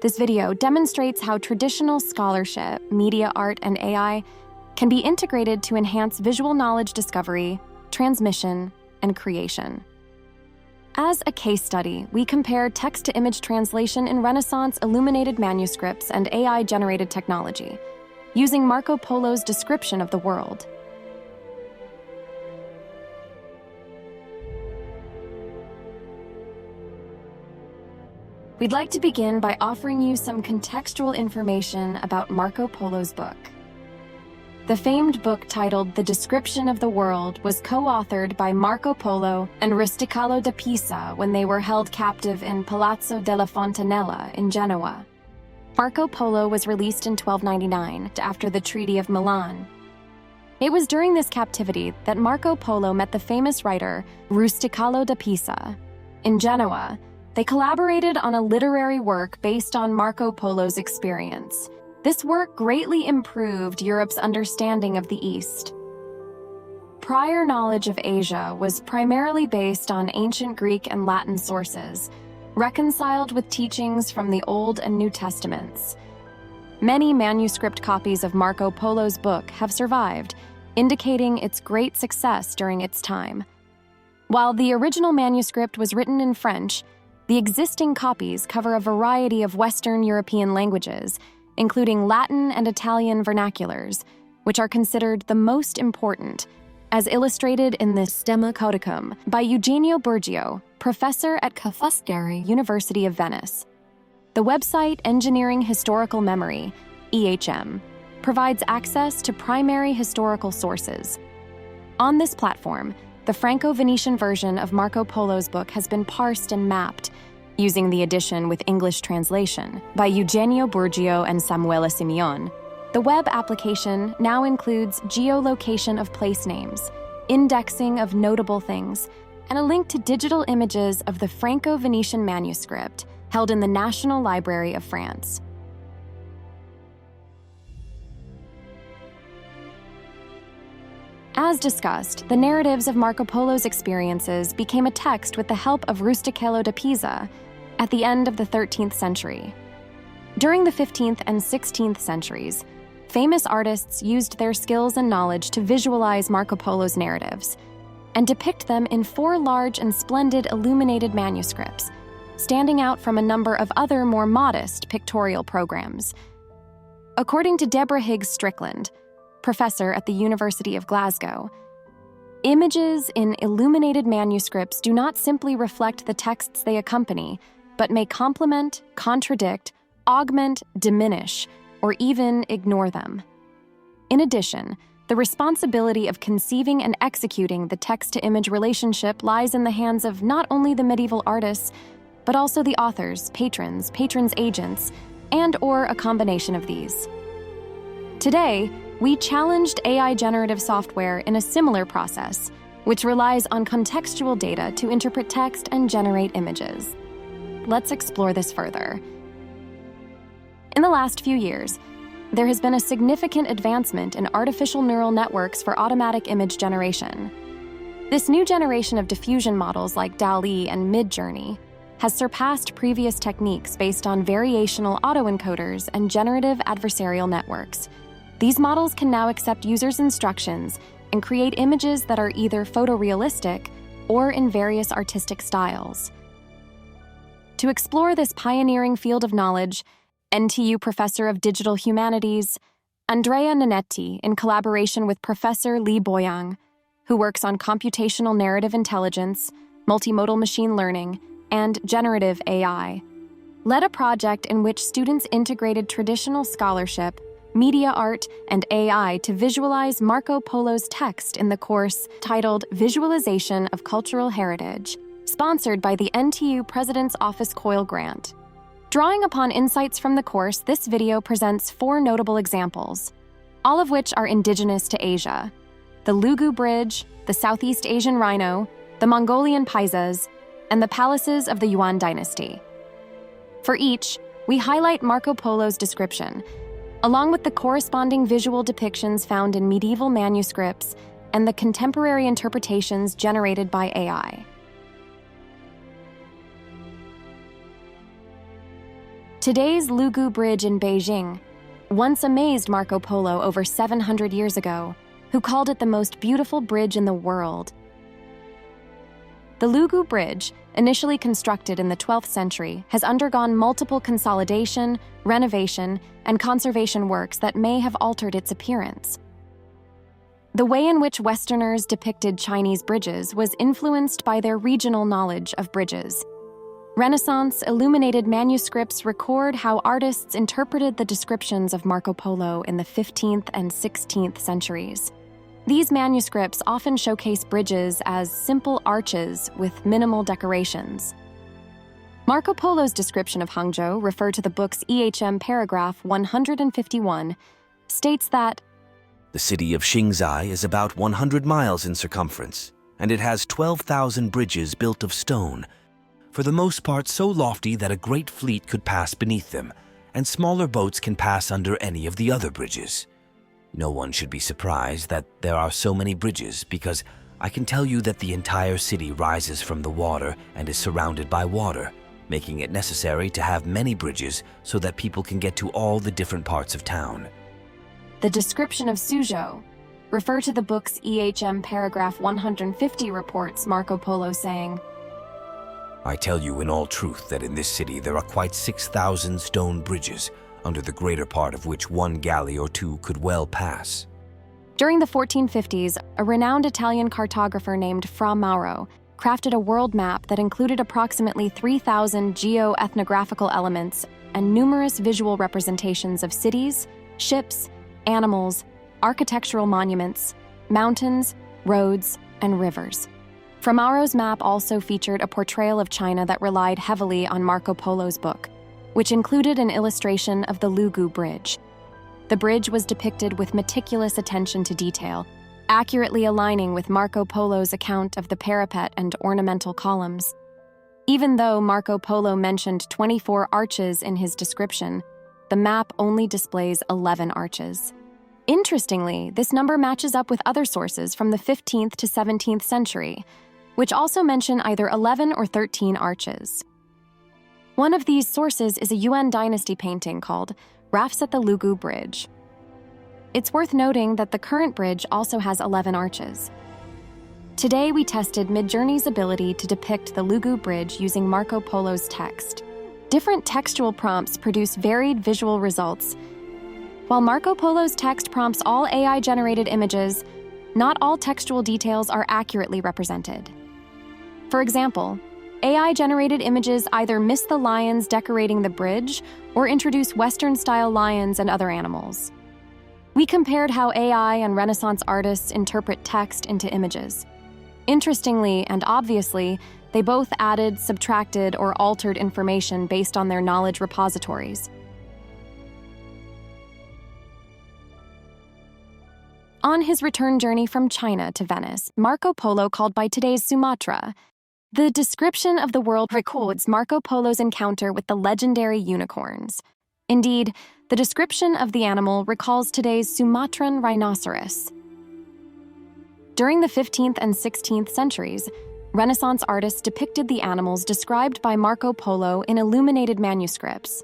This video demonstrates how traditional scholarship, media art, and AI can be integrated to enhance visual knowledge discovery, transmission, and creation. As a case study, we compare text-to-image translation in Renaissance illuminated manuscripts and AI-generated technology, using Marco Polo's description of the world. We'd like to begin by offering you some contextual information about Marco Polo's book. The famed book titled The Description of the World was co-authored by Marco Polo and Rusticalo da Pisa when they were held captive in Palazzo della Fontanella in Genoa. Marco Polo was released in 1299 after the Treaty of Milan. It was during this captivity that Marco Polo met the famous writer Rusticalo da Pisa. In Genoa, they collaborated on a literary work based on Marco Polo's experience. This work greatly improved Europe's understanding of the East. Prior knowledge of Asia was primarily based on ancient Greek and Latin sources, reconciled with teachings from the Old and New Testaments. Many manuscript copies of Marco Polo's book have survived, indicating its great success during its time. While the original manuscript was written in French, the existing copies cover a variety of Western European languages, including Latin and Italian vernaculars, which are considered the most important, as illustrated in the Stemma Codicum by Eugenio Burgio, professor at Ca' Foscari, University of Venice. The website Engineering Historical Memory, EHM, provides access to primary historical sources. On this platform, the Franco-Venetian version of Marco Polo's book has been parsed and mapped, using the edition with English translation by Eugenio Burgio and Samuele Simeon. The web application now includes geolocation of place names, indexing of notable things, and a link to digital images of the Franco-Venetian manuscript held in the National Library of France. As discussed, the narratives of Marco Polo's experiences became a text with the help of Rusticalo da Pisa at the end of the 13th century. During the 15th and 16th centuries, famous artists used their skills and knowledge to visualize Marco Polo's narratives and depict them in 4 large and splendid illuminated manuscripts, standing out from a number of other more modest pictorial programs. According to Deborah Higgs Strickland, professor at the University of Glasgow, images in illuminated manuscripts do not simply reflect the texts they accompany, but may complement, contradict, augment, diminish, or even ignore them. In addition, the responsibility of conceiving and executing the text-to-image relationship lies in the hands of not only the medieval artists, but also the authors, patrons' agents, and/or a combination of these. Today, we challenged AI generative software in a similar process, which relies on contextual data to interpret text and generate images. Let's explore this further. In the last few years, there has been a significant advancement in artificial neural networks for automatic image generation. This new generation of diffusion models like DALL-E and Midjourney has surpassed previous techniques based on variational autoencoders and generative adversarial networks. These models can now accept users' instructions and create images that are either photorealistic or in various artistic styles. To explore this pioneering field of knowledge, NTU Professor of Digital Humanities, Andrea Nanetti, in collaboration with Professor Li Boyang, who works on computational narrative intelligence, multimodal machine learning, and generative AI, led a project in which students integrated traditional scholarship, media art, and AI to visualize Marco Polo's text in the course titled Visualization of Cultural Heritage, sponsored by the NTU President's Office COIL grant. Drawing upon insights from the course, this video presents 4 notable examples, all of which are indigenous to Asia: the Lugu Bridge, the Southeast Asian Rhino, the Mongolian Paisas, and the palaces of the Yuan dynasty. For each, we highlight Marco Polo's description, along with the corresponding visual depictions found in medieval manuscripts and the contemporary interpretations generated by AI. Today's Lugu Bridge in Beijing once amazed Marco Polo over 700 years ago, who called it the most beautiful bridge in the world. The Lugu Bridge, initially constructed in the 12th century, has undergone multiple consolidation, renovation, and conservation works that may have altered its appearance. The way in which Westerners depicted Chinese bridges was influenced by their regional knowledge of bridges. Renaissance illuminated manuscripts record how artists interpreted the descriptions of Marco Polo in the 15th and 16th centuries. These manuscripts often showcase bridges as simple arches with minimal decorations. Marco Polo's description of Hangzhou, referred to the book's EHM paragraph 151, states that the city of Xingzai is about 100 miles in circumference, and it has 12,000 bridges built of stone, for the most part so lofty that a great fleet could pass beneath them, and smaller boats can pass under any of the other bridges. No one should be surprised that there are so many bridges, because I can tell you that the entire city rises from the water and is surrounded by water, making it necessary to have many bridges so that people can get to all the different parts of town. the description of Suzhou, referred to the book's EHM paragraph 150, reports Marco Polo saying, I tell you in all truth that in this city there are quite 6,000 stone bridges, under the greater part of which one galley or two could well pass. During the 1450s, a renowned Italian cartographer named Fra Mauro crafted a world map that included approximately 3,000 geo-ethnographical elements and numerous visual representations of cities, ships, animals, architectural monuments, mountains, roads, and rivers. Fra Mauro's map also featured a portrayal of China that relied heavily on Marco Polo's book, which included an illustration of the Lugu Bridge. The bridge was depicted with meticulous attention to detail, accurately aligning with Marco Polo's account of the parapet and ornamental columns. Even though Marco Polo mentioned 24 arches in his description, the map only displays 11 arches. Interestingly, this number matches up with other sources from the 15th to 17th century, which also mention either 11 or 13 arches. One of these sources is a Yuan dynasty painting called Rafts at the Lugu Bridge. It's worth noting that the current bridge also has 11 arches. Today, we tested Midjourney's ability to depict the Lugu Bridge using Marco Polo's text. Different textual prompts produce varied visual results. While Marco Polo's text prompts all AI-generated images, not all textual details are accurately represented. For example, AI-generated images either miss the lions decorating the bridge or introduce Western-style lions and other animals. We compared how AI and Renaissance artists interpret text into images. Interestingly and obviously, they both added, subtracted, or altered information based on their knowledge repositories. On his return journey from China to Venice, Marco Polo called by today's Sumatra, the description of the world records Marco Polo's encounter with the legendary unicorns. Indeed, the description of the animal recalls today's Sumatran rhinoceros. During the 15th and 16th centuries, Renaissance artists depicted the animals described by Marco Polo in illuminated manuscripts.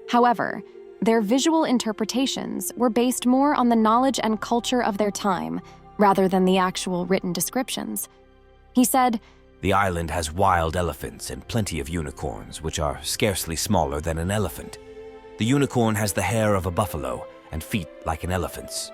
However, their visual interpretations were based more on the knowledge and culture of their time, rather than the actual written descriptions. He said, The island has wild elephants and plenty of unicorns, which are scarcely smaller than an elephant. The unicorn has the hair of a buffalo and feet like an elephant's.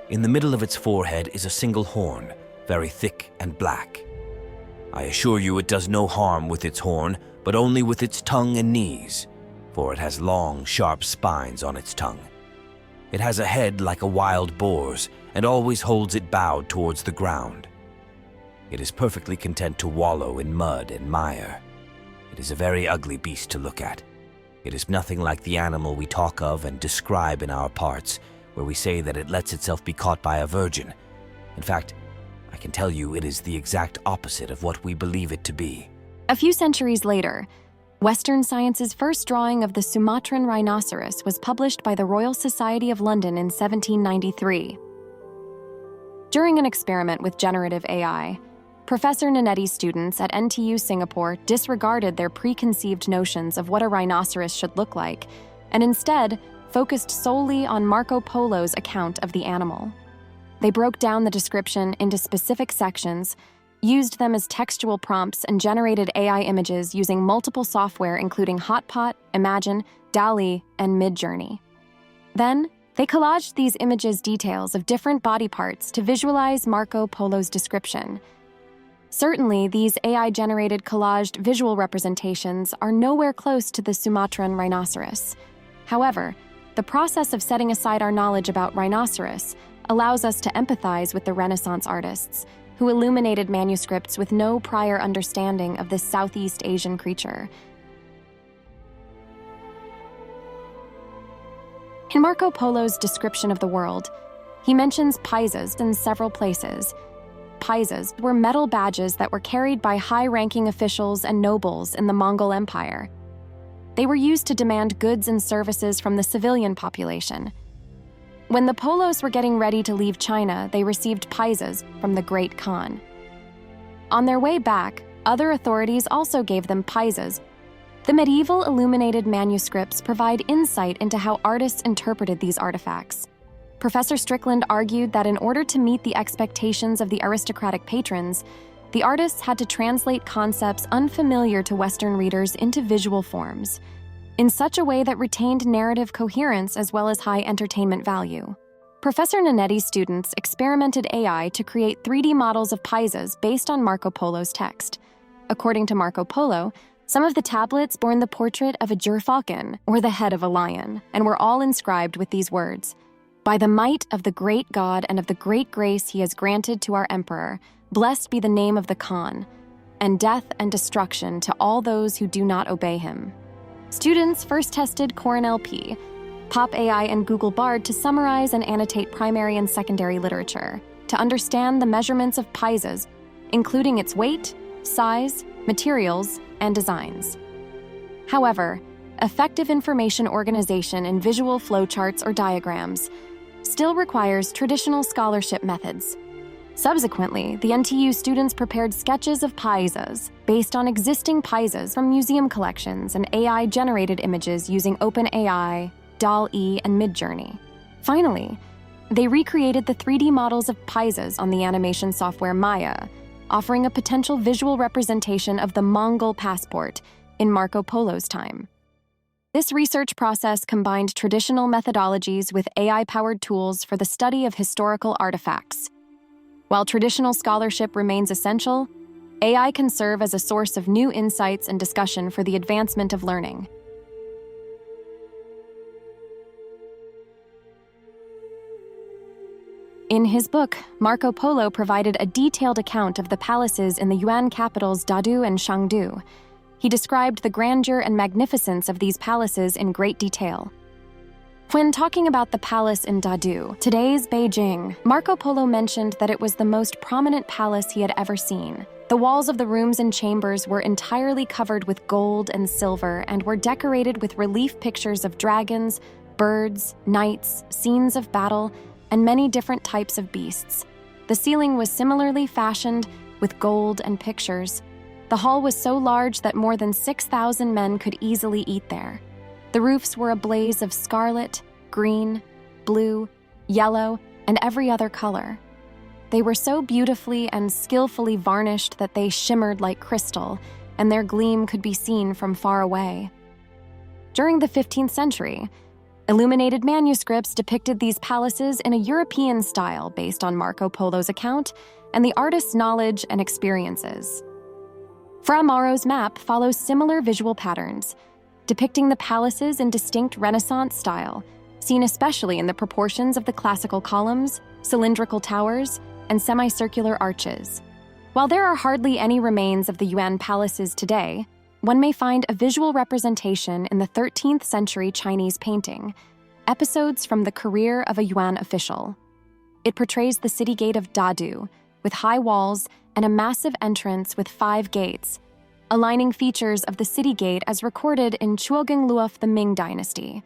In the middle of its forehead is a single horn, very thick and black. I assure you it does no harm with its horn, but only with its tongue and knees, for it has long, sharp spines on its tongue. It has a head like a wild boar's, and always holds it bowed towards the ground. It is perfectly content to wallow in mud and mire. It is a very ugly beast to look at. It is nothing like the animal we talk of and describe in our parts, where we say that it lets itself be caught by a virgin. In fact, I can tell you it is the exact opposite of what we believe it to be. A few centuries later, Western science's first drawing of the Sumatran rhinoceros was published by the Royal Society of London in 1793. During an experiment with generative AI, Professor Nanetti's students at NTU Singapore disregarded their preconceived notions of what a rhinoceros should look like, and instead focused solely on Marco Polo's account of the animal. They broke down the description into specific sections, used them as textual prompts, and generated AI images using multiple software including Hotpot, Imagine, DALL-E, and Midjourney. Then, they collaged these images' details of different body parts to visualize Marco Polo's description. Certainly, these AI-generated collaged visual representations are nowhere close to the Sumatran rhinoceros. However, the process of setting aside our knowledge about rhinoceros allows us to empathize with the Renaissance artists, who illuminated manuscripts with no prior understanding of this Southeast Asian creature. In Marco Polo's description of the world, he mentions paisas in several places. Paisas were metal badges that were carried by high-ranking officials and nobles in the Mongol Empire. They were used to demand goods and services from the civilian population. When the Polos were getting ready to leave China, they received paisas from the Great Khan. On their way back, other authorities also gave them paisas. The medieval illuminated manuscripts provide insight into how artists interpreted these artifacts. Professor Strickland argued that in order to meet the expectations of the aristocratic patrons, the artists had to translate concepts unfamiliar to Western readers into visual forms, in such a way that retained narrative coherence as well as high entertainment value. Professor Nanetti's students experimented AI to create 3D models of paisas based on Marco Polo's text. According to Marco Polo, some of the tablets bore the portrait of a gerfalcon, or the head of a lion, and were all inscribed with these words: "By the might of the great God and of the great grace he has granted to our emperor, blessed be the name of the Khan, and death and destruction to all those who do not obey him." Students first tested CornLP, Pop AI, and Google Bard to summarize and annotate primary and secondary literature, to understand the measurements of paisas, including its weight, size, materials, and designs. However, effective information organization in visual flowcharts or diagrams still requires traditional scholarship methods. Subsequently, the NTU students prepared sketches of paisas based on existing paisas from museum collections and AI-generated images using OpenAI, DALL-E, and Midjourney. Finally, they recreated the 3D models of paisas on the animation software Maya, offering a potential visual representation of the Mongol passport in Marco Polo's time. This research process combined traditional methodologies with AI-powered tools for the study of historical artifacts. While traditional scholarship remains essential, AI can serve as a source of new insights and discussion for the advancement of learning. In his book, Marco Polo provided a detailed account of the palaces in the Yuan capitals Dadu and Chengdu. He described the grandeur and magnificence of these palaces in great detail. When talking about the palace in Dadu, today's Beijing, Marco Polo mentioned that it was the most prominent palace he had ever seen. The walls of the rooms and chambers were entirely covered with gold and silver and were decorated with relief pictures of dragons, birds, knights, scenes of battle, and many different types of beasts. The ceiling was similarly fashioned with gold and pictures. The hall was so large that more than 6,000 men could easily eat there. The roofs were a blaze of scarlet, green, blue, yellow, and every other color. They were so beautifully and skillfully varnished that they shimmered like crystal, and their gleam could be seen from far away. During the 15th century, illuminated manuscripts depicted these palaces in a European style based on Marco Polo's account and the artist's knowledge and experiences. Fra Mauro's map follows similar visual patterns, depicting the palaces in distinct Renaissance style, seen especially in the proportions of the classical columns, cylindrical towers, and semicircular arches. While there are hardly any remains of the Yuan palaces today, one may find a visual representation in the 13th century Chinese painting, Episodes from the Career of a Yuan Official. It portrays the city gate of Dadu, with high walls and a massive entrance with 5 gates, aligning features of the city gate as recorded in Chuogeng of the Ming Dynasty.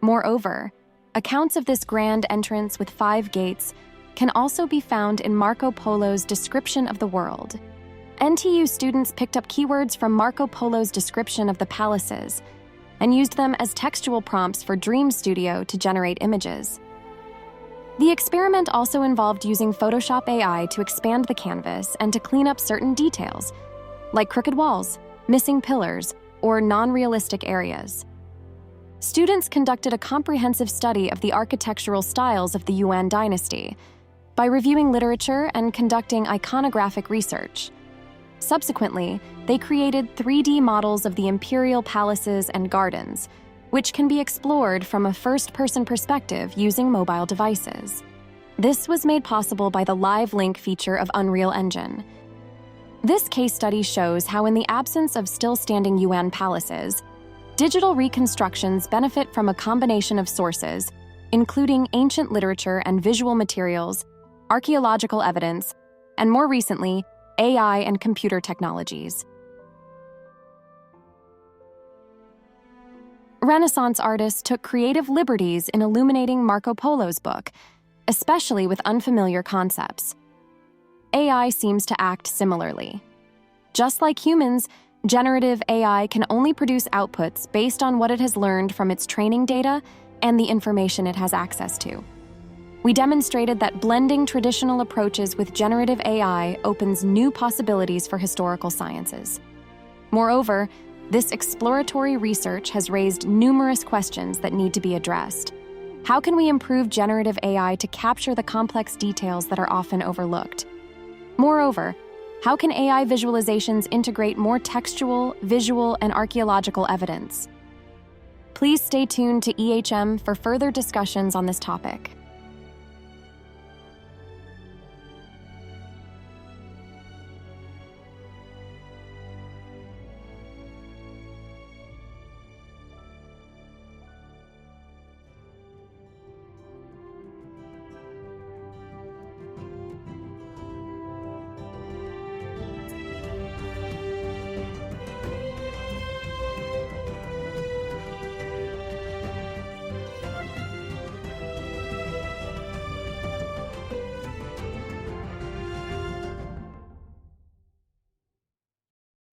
Moreover, accounts of this grand entrance with 5 gates can also be found in Marco Polo's Description of the World. NTU students picked up keywords from Marco Polo's description of the palaces and used them as textual prompts for Dream Studio to generate images. The experiment also involved using Photoshop AI to expand the canvas and to clean up certain details, like crooked walls, missing pillars, or non-realistic areas. Students conducted a comprehensive study of the architectural styles of the Yuan dynasty by reviewing literature and conducting iconographic research. Subsequently, they created 3D models of the imperial palaces and gardens, which can be explored from a first-person perspective using mobile devices. This was made possible by the Live Link feature of Unreal Engine. This case study shows how, in the absence of still-standing Yuan palaces, digital reconstructions benefit from a combination of sources, including ancient literature and visual materials, archaeological evidence, and more recently, AI and computer technologies. Renaissance artists took creative liberties in illuminating Marco Polo's book, especially with unfamiliar concepts. AI seems to act similarly. Just like humans, generative AI can only produce outputs based on what it has learned from its training data and the information it has access to. We demonstrated that blending traditional approaches with generative AI opens new possibilities for historical sciences. Moreover, this exploratory research has raised numerous questions that need to be addressed. How can we improve generative AI to capture the complex details that are often overlooked? Moreover, how can AI visualizations integrate more textual, visual, and archaeological evidence? Please stay tuned to EHM for further discussions on this topic.